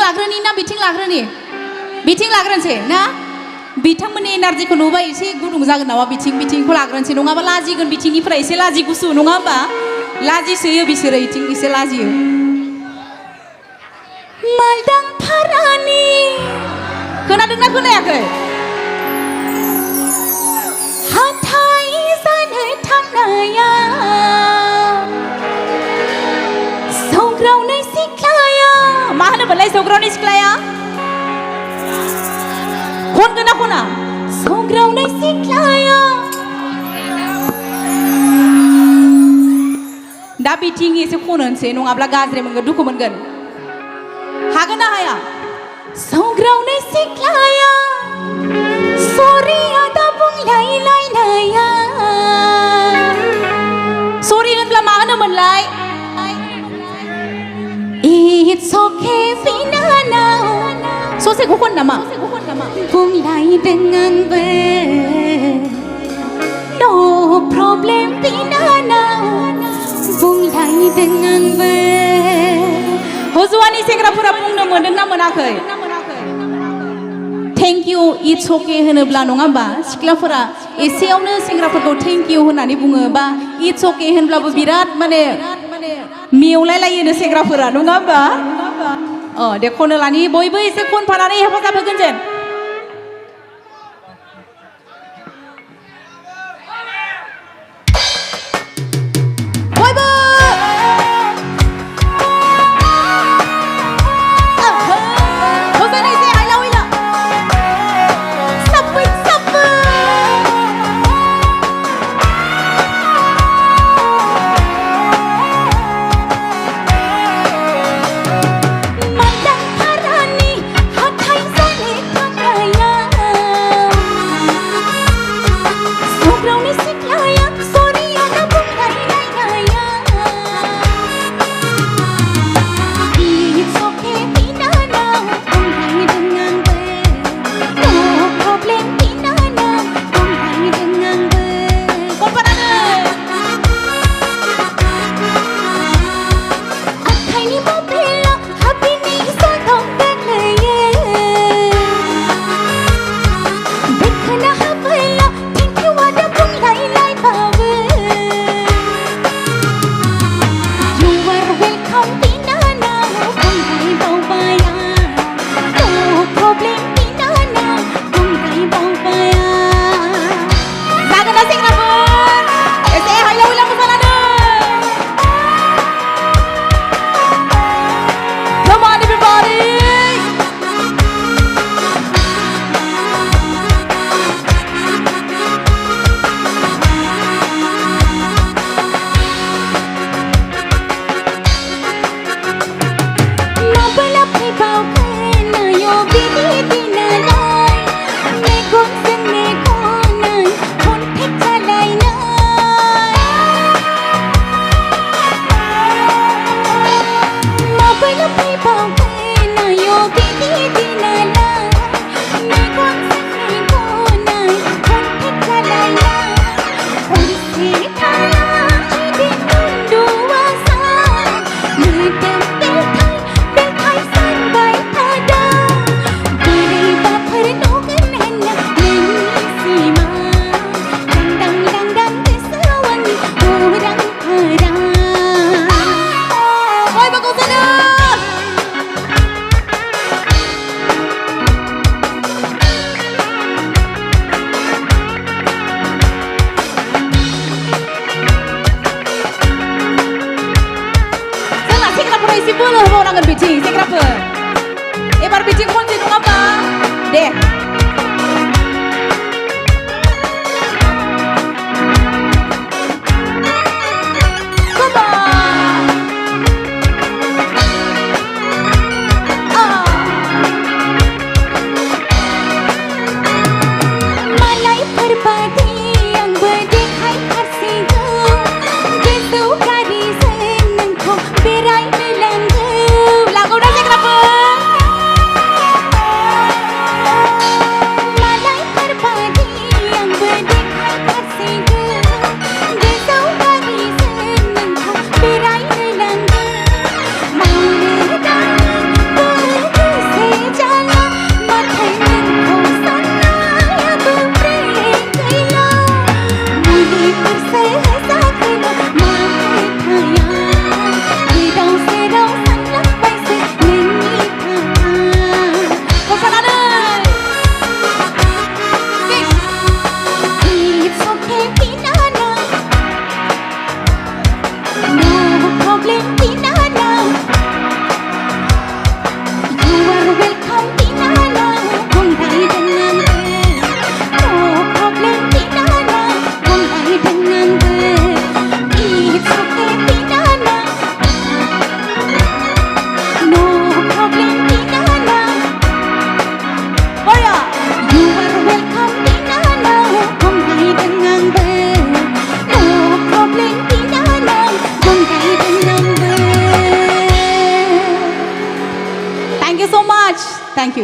लाग्रोनि ना बिथिं लाग्रोनि बिथिं लाग्रोनोसै ना बिथांमोननि एनार्जिखौ नुबा एसे गुदुं जागोन नामा बिथिंखौ लाग्रोनोसै नङाबा लाजिगोन बिथिंनिफ्राय एसे लाजि गुसु नङा होमबा लाजिसोयो बिसोरो इथिं एसे लाजियो मालदां फारानि खोनादोंना खोनायाखै हाथाय जानो थांनाया सौग्रावनाय सिख्लाया मा होनोमोनलाय सौग्रावनाय सिख्लाया खनगोन ना खना सौग्रावनाय सिख्लाया दा बिथिं एसे खननोसै नङाब्ला गाज्रि मोनगोन दुखु मोनगोन हागोन ना हाया सौग्रावनाय सिख्लाया सरिया दा बुंलायलायनाया सरि होनब्ला मा होनोमोनलाय It's okay Finanaw ससेखौ खन नामा बुंलायदों आंबो No problem Finanaw बुंलायदों आंबो हजवानि सेंग्राफोरा बुंनो मोनदों ना मोनाखै Thank you it's okay होनोब्ला नङा होमबा सिख्लाफोरा एसेयावनो सेंग्राफोरखौ thank you होननानै बुङो बा it's okay होनब्लाबो बिराद माने मेवलायलायोनो सेंग्राफोरा नङा होमबा दे खनो लानि बयबो एसे खनफानानै हेफाजाब होगोन जेन बयबो biting sekrapper ebar biting konti nung apa deh माच थैंक यू